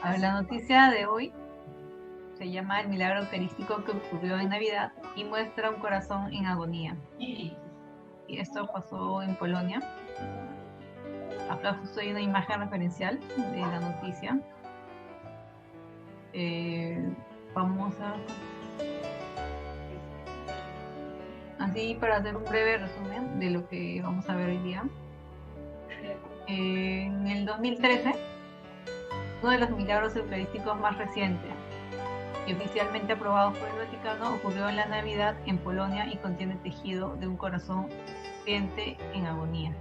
A ver, la noticia de hoy se llama El milagro eucarístico que ocurrió en Navidad y muestra un corazón en agonía. Y esto pasó en Polonia. Acá justo hay una imagen referencial de la noticia. Vamos a... Así para hacer un breve resumen de lo que vamos a ver hoy día. En el 2013, uno de los milagros eucarísticos más recientes y oficialmente aprobado por el Vaticano ocurrió en la Navidad en Polonia y contiene el tejido de un corazón sufriente en agonía.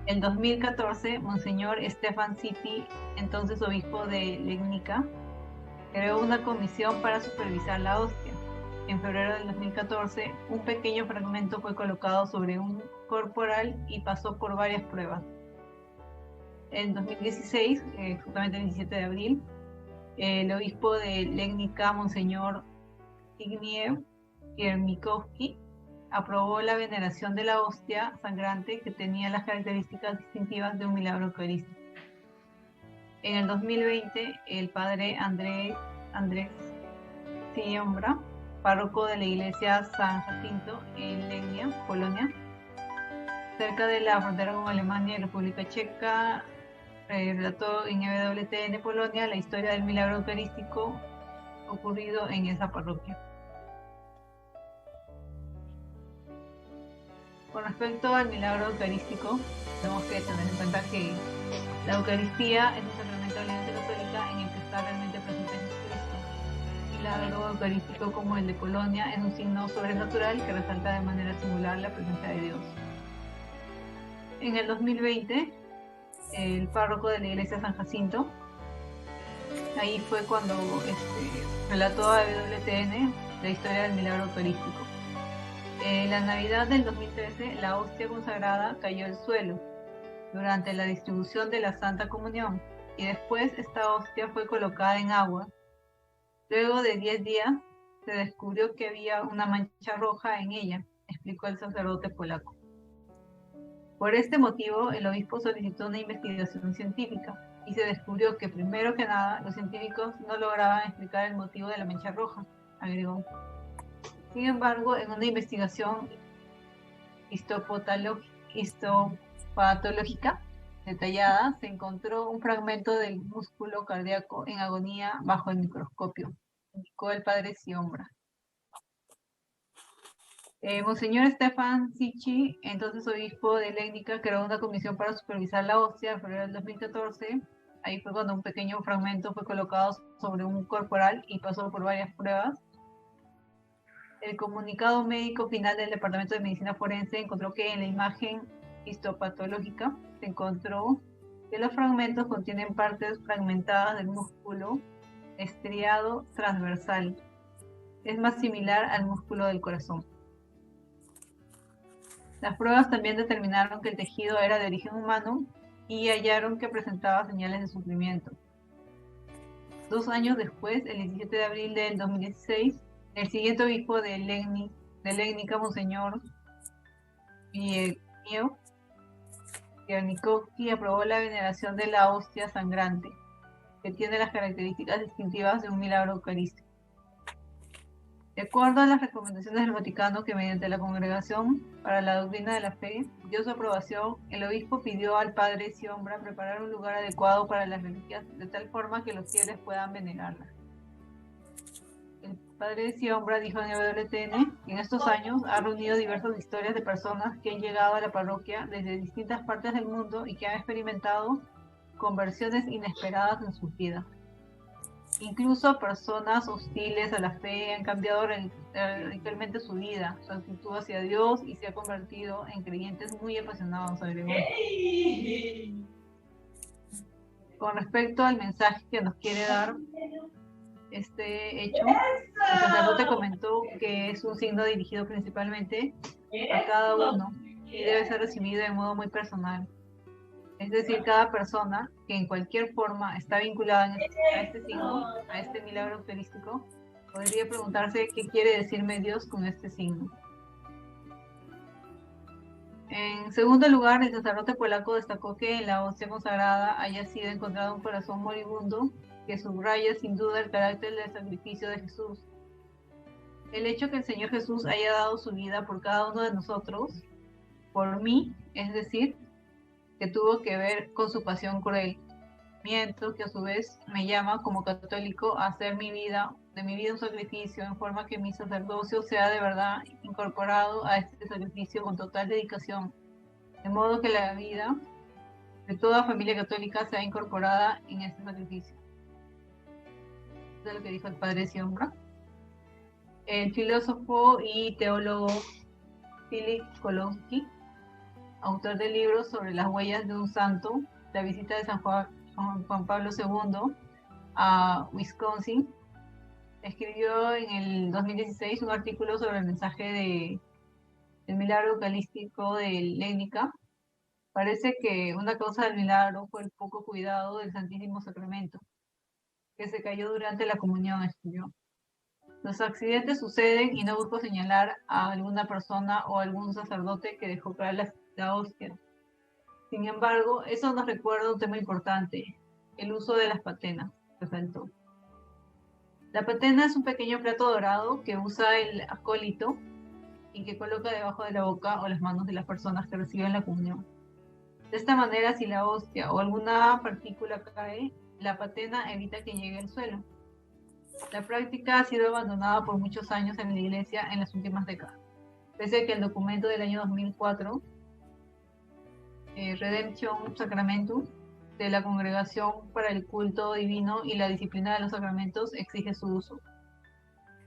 En 2014, Monseñor Stefan City, entonces obispo de Legnica, creó una comisión para supervisar la hostia. En febrero del 2014, un pequeño fragmento fue colocado sobre un corporal y pasó por varias pruebas. En 2016, justamente el 27 de abril, el obispo de Legnica, Monseñor Zbigniew Kiernikowski, aprobó la veneración de la hostia sangrante que tenía las características distintivas de un milagro eucarístico. En el 2020, el padre Andrés Siombra, párroco de la iglesia San Jacinto en Legnia, Polonia, cerca de la frontera con Alemania y República Checa, relató en EWTN Polonia la historia del milagro eucarístico ocurrido en esa parroquia. Con respecto al milagro eucarístico, tenemos que tener en cuenta que la Eucaristía es un sacramento de la Iglesia Católica en el que está realmente presente Jesucristo. El milagro eucarístico, como el de Polonia, es un signo sobrenatural que resalta de manera singular la presencia de Dios. En el 2020, el párroco de la iglesia San Jacinto, ahí fue cuando relató a WTN la historia del milagro eucarístico. En la Navidad del 2013, la hostia consagrada cayó al suelo durante la distribución de la Santa Comunión y después esta hostia fue colocada en agua. Luego de 10 días se descubrió que había una mancha roja en ella, explicó el sacerdote polaco. Por este motivo, el obispo solicitó una investigación científica y se descubrió que, primero que nada, los científicos no lograban explicar el motivo de la mancha roja, agregó. Sin embargo, en una investigación histopatológica detallada, se encontró un fragmento del músculo cardíaco en agonía bajo el microscopio, indicó el padre Siombra. Monseñor Stefan Sichi, entonces obispo de Legnica, creó una comisión para supervisar la hostia en febrero del 2014. Ahí fue cuando un pequeño fragmento fue colocado sobre un corporal y pasó por varias pruebas. El comunicado médico final del Departamento de Medicina Forense encontró que en la imagen histopatológica se encontró que los fragmentos contienen partes fragmentadas del músculo estriado transversal. Es más similar al músculo del corazón. Las pruebas también determinaron que el tejido era de origen humano y hallaron que presentaba señales de sufrimiento. 2 años después, el 17 de abril del 2016, el siguiente obispo de Legnica, Monseñor Zbigniew Kiernikowski, aprobó la veneración de la hostia sangrante, que tiene las características distintivas de un milagro eucarístico. De acuerdo a las recomendaciones del Vaticano, que mediante la Congregación para la Doctrina de la Fe dio su aprobación, el obispo pidió al padre Siombra preparar un lugar adecuado para las reliquias, de tal forma que los fieles puedan venerarlas. El padre Siombra dijo en WTN que en estos años ha reunido diversas historias de personas que han llegado a la parroquia desde distintas partes del mundo y que han experimentado conversiones inesperadas en sus vidas. Incluso personas hostiles a la fe han cambiado radicalmente su vida, su actitud hacia Dios, y se ha convertido en creyentes muy apasionados, agregó. Con respecto al mensaje que nos quiere dar este hecho, el sacerdote comentó que es un signo dirigido principalmente a cada uno y debe ser recibido de modo muy personal. Es decir, cada persona que en cualquier forma está vinculada a este signo, a este milagro eucarístico, podría preguntarse qué quiere decirme Dios con este signo. En segundo lugar, el sacerdote polaco destacó que en la hostia consagrada haya sido encontrado un corazón moribundo que subraya sin duda el carácter del sacrificio de Jesús. El hecho que el Señor Jesús haya dado su vida por cada uno de nosotros, por mí, es decir, que tuvo que ver con su pasión cruel, miento que a su vez me llama como católico a hacer de mi vida un sacrificio, en forma que mi sacerdocio sea de verdad incorporado a este sacrificio con total dedicación, de modo que la vida de toda familia católica sea incorporada en este sacrificio. Eso es lo que dijo el padre Siombra. El filósofo y teólogo Philip Kolowski, autor de libros sobre las huellas de un santo, la visita de San Juan Pablo II a Wisconsin, escribió en el 2016 un artículo sobre el mensaje del milagro eucarístico de Lénica. Parece que una causa del milagro fue el poco cuidado del Santísimo Sacramento, que se cayó durante la comunión, escribió. Los accidentes suceden y no busco señalar a alguna persona o algún sacerdote que dejó caer la hostia. Sin embargo, eso nos recuerda un tema importante, el uso de las patenas, resaltó. La patena es un pequeño plato dorado que usa el acólito y que coloca debajo de la boca o las manos de las personas que reciben la comunión. De esta manera, si la hostia o alguna partícula cae, la patena evita que llegue al suelo. La práctica ha sido abandonada por muchos años en la Iglesia en las últimas décadas, pese a que el documento del año 2004, Redemption Sacramentum, de la Congregación para el Culto Divino y la Disciplina de los Sacramentos, exige su uso.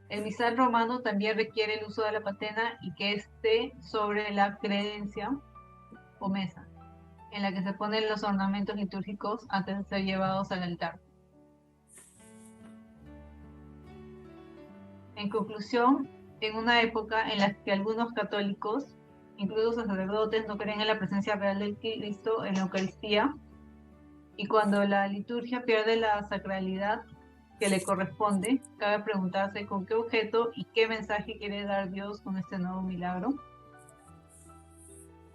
El misal romano también requiere el uso de la patena y que esté sobre la credencia o mesa, en la que se ponen los ornamentos litúrgicos antes de ser llevados al altar. En conclusión, en una época en la que algunos católicos, incluso sacerdotes, no creen en la presencia real del Cristo en la Eucaristía, y cuando la liturgia pierde la sacralidad que le corresponde, cabe preguntarse con qué objeto y qué mensaje quiere dar Dios con este nuevo milagro.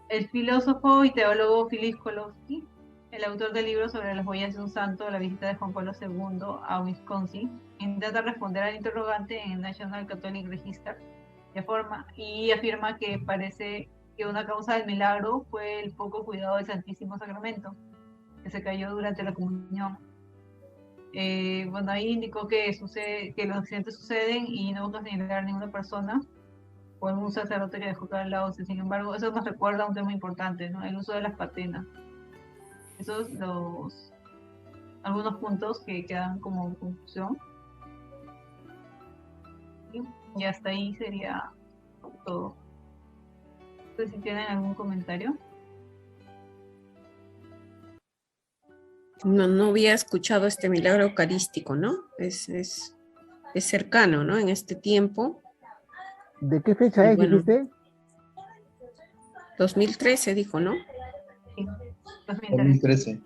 El filósofo y teólogo Philip Kolowski, el autor del libro sobre las huellas de un santo, la visita de Juan Pablo II a Wisconsin, intenta responder al interrogante en el National Catholic Register y afirma que parece que una causa del milagro fue el poco cuidado del Santísimo Sacramento, que se cayó durante la comunión. Bueno, ahí indicó que los accidentes suceden y no busca señalar a ninguna persona o algún sacerdote que dejó caer la hostia. Sin embargo, eso nos recuerda a un tema importante, ¿no? El uso de las patenas. Esos algunos puntos que quedan como conclusión. Y hasta ahí sería todo. No sé si tienen algún comentario. No había escuchado este milagro eucarístico, ¿no? Es cercano, ¿no? En este tiempo. ¿De qué fecha es, bueno, dijiste? 2013 dijo, ¿no? Sí, 2013.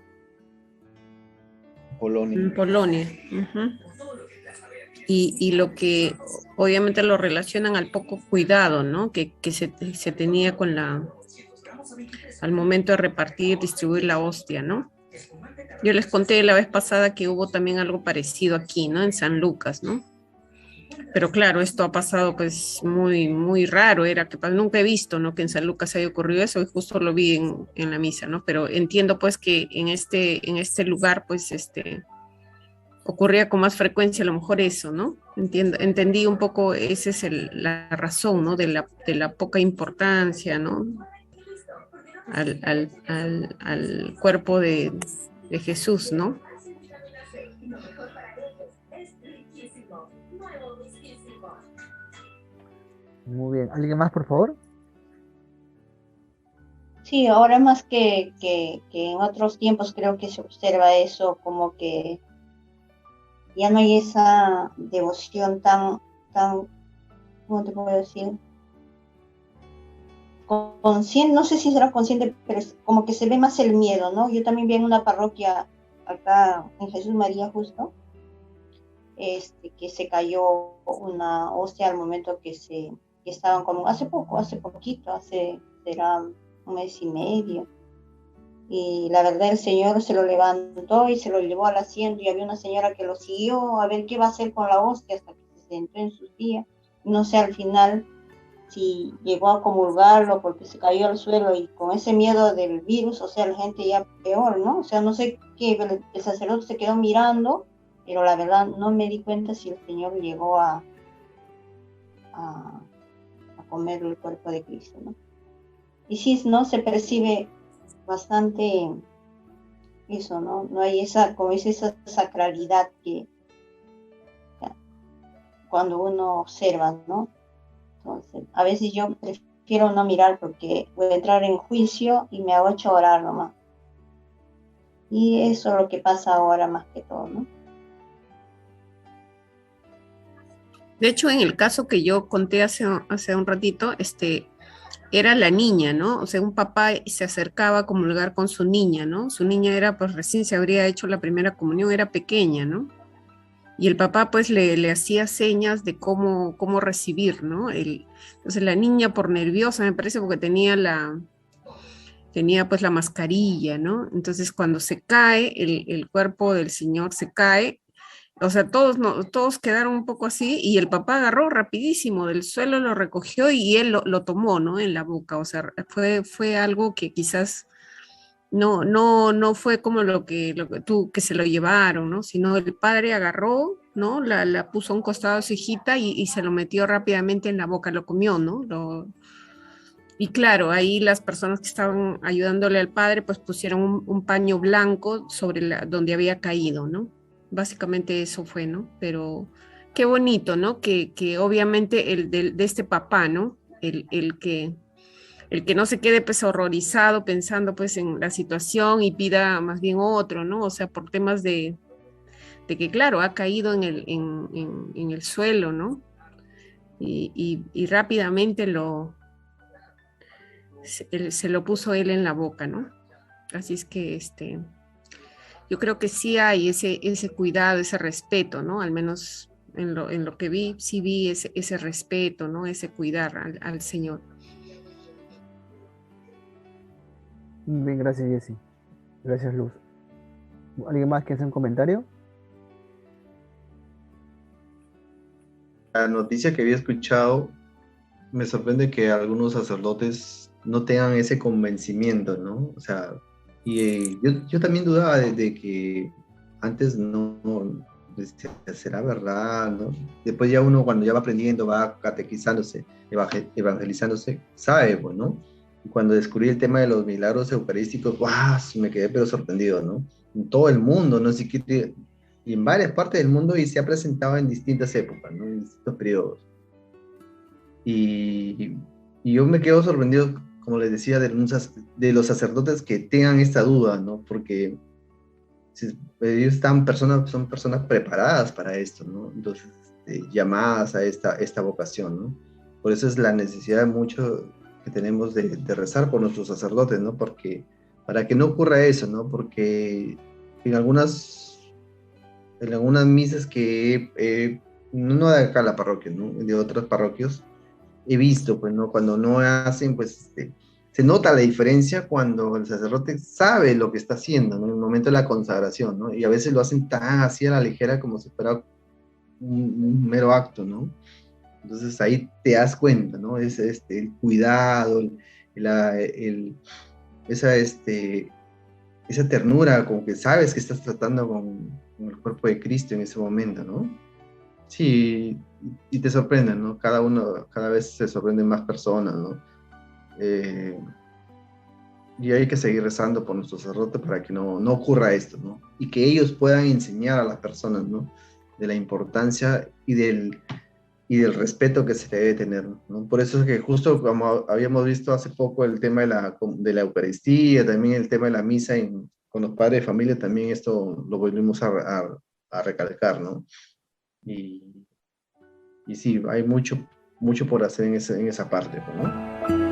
Polonia. En Polonia. Uh-huh. Y lo que obviamente lo relacionan al poco cuidado, ¿no? Que se tenía con al momento de repartir, distribuir la hostia, ¿no? Yo les conté la vez pasada que hubo también algo parecido aquí, ¿no? En San Lucas, ¿no? Pero claro, esto ha pasado pues muy, muy raro, nunca he visto, ¿no? Que en San Lucas haya ocurrido eso y justo lo vi en la misa, ¿no? Pero entiendo pues que en este lugar pues ocurría con más frecuencia a lo mejor eso, ¿no? Entendí un poco, esa es la razón, ¿no? De la poca importancia, ¿no? Al cuerpo de Jesús, ¿no? Muy bien. ¿Alguien más, por favor? Sí, ahora más que en otros tiempos creo que se observa eso, como que ya no hay esa devoción tan, ¿cómo te puedo decir? Consciente, no sé si será consciente, pero es como que se ve más el miedo, ¿no? Yo también vi en una parroquia acá en Jesús María justo, que se cayó una hostia al momento que estaban como, hace poquito, será un mes y medio. Y la verdad el señor se lo levantó y se lo llevó al asiento y había una señora que lo siguió a ver qué va a hacer con la hostia hasta que se sentó en sus días. No sé al final si llegó a comulgarlo porque se cayó al suelo y con ese miedo del virus, o sea, la gente ya peor, ¿no? O sea, no sé qué, el sacerdote se quedó mirando, pero la verdad no me di cuenta si el señor llegó a comer el cuerpo de Cristo, ¿no? Y sí, ¿no? Se percibe bastante eso, ¿no? No hay esa, como dice, esa sacralidad que cuando uno observa, ¿no? Entonces, a veces yo prefiero no mirar porque voy a entrar en juicio y me hago llorar nomás. Y eso es lo que pasa ahora más que todo, ¿no? De hecho, en el caso que yo conté hace un ratito, era la niña, ¿no? O sea, un papá se acercaba a comulgar con su niña, ¿no? Su niña era, pues recién se habría hecho la primera comunión, era pequeña, ¿no? Y el papá pues le hacía señas de cómo recibir, ¿no? Entonces la niña por nerviosa, me parece, porque tenía pues la mascarilla, ¿no? Entonces cuando se cae, el cuerpo del señor se cae, o sea, todos quedaron un poco así y el papá agarró rapidísimo del suelo, lo recogió y él lo tomó, ¿no? En la boca, o sea, fue algo que quizás no fue como que se lo llevaron, ¿no? Sino el padre agarró, ¿no? La puso a un costado de su hijita y se lo metió rápidamente en la boca, lo comió, ¿no? Y claro, ahí las personas que estaban ayudándole al padre, pues pusieron un paño blanco sobre donde había caído, ¿no? Básicamente eso fue, ¿no? Pero qué bonito, ¿no? Que obviamente de este papá, ¿no? El que no se quede pues horrorizado pensando pues en la situación y pida más bien otro, ¿no? O sea, por temas de que, claro, ha caído en el suelo, ¿no? Y rápidamente se lo puso él en la boca, ¿no? Así es que yo creo que sí hay ese cuidado, ese respeto, ¿no? Al menos en lo que vi, sí vi ese respeto, ¿no? Ese cuidar al Señor. Bien, gracias, Jessy. Gracias, Luz. ¿Alguien más que hace un comentario? La noticia que había escuchado me sorprende que algunos sacerdotes no tengan ese convencimiento, ¿no? O sea, y yo también dudaba de que antes no decía, será verdad, ¿no? Después ya uno cuando ya va aprendiendo, va catequizándose, evangelizándose, sabe, pues, ¿no? Y cuando descubrí el tema de los milagros eucarísticos, ¡guau! Me quedé pero sorprendido, ¿no? En todo el mundo, no sé qué, y en varias partes del mundo y se ha presentado en distintas épocas, ¿no? En distintos periodos. Y, y yo me quedo sorprendido, como les decía, de los sacerdotes que tengan esta duda, ¿no? Porque ellos son personas preparadas para esto, ¿no? Entonces, llamadas a esta vocación, ¿no? Por eso es la necesidad mucho que tenemos de rezar por nuestros sacerdotes, ¿no? Porque, para que no ocurra eso, ¿no? Porque en algunas misas que no de acá la parroquia, ¿no? De otras parroquias, he visto, pues, ¿no? Cuando no hacen, pues, se nota la diferencia cuando el sacerdote sabe lo que está haciendo, ¿no? En el momento de la consagración, ¿no? Y a veces lo hacen tan así a la ligera como si fuera un mero acto, ¿no? Entonces ahí te das cuenta, ¿no? Es el cuidado, esa, esa ternura, como que sabes que estás tratando con el cuerpo de Cristo en ese momento, ¿no? Sí, y te sorprenden, ¿no? Cada vez se sorprenden más personas, ¿no? Y hay que seguir rezando por nuestros sacerdotes para que no ocurra esto, ¿no? Y que ellos puedan enseñar a las personas, ¿no? De la importancia y del respeto que se debe tener, ¿no? Por eso es que justo como habíamos visto hace poco el tema de la Eucaristía, también el tema de la misa con los padres de familia, también esto lo volvimos a recalcar, ¿no? Y sí, hay mucho por hacer en esa parte, ¿no?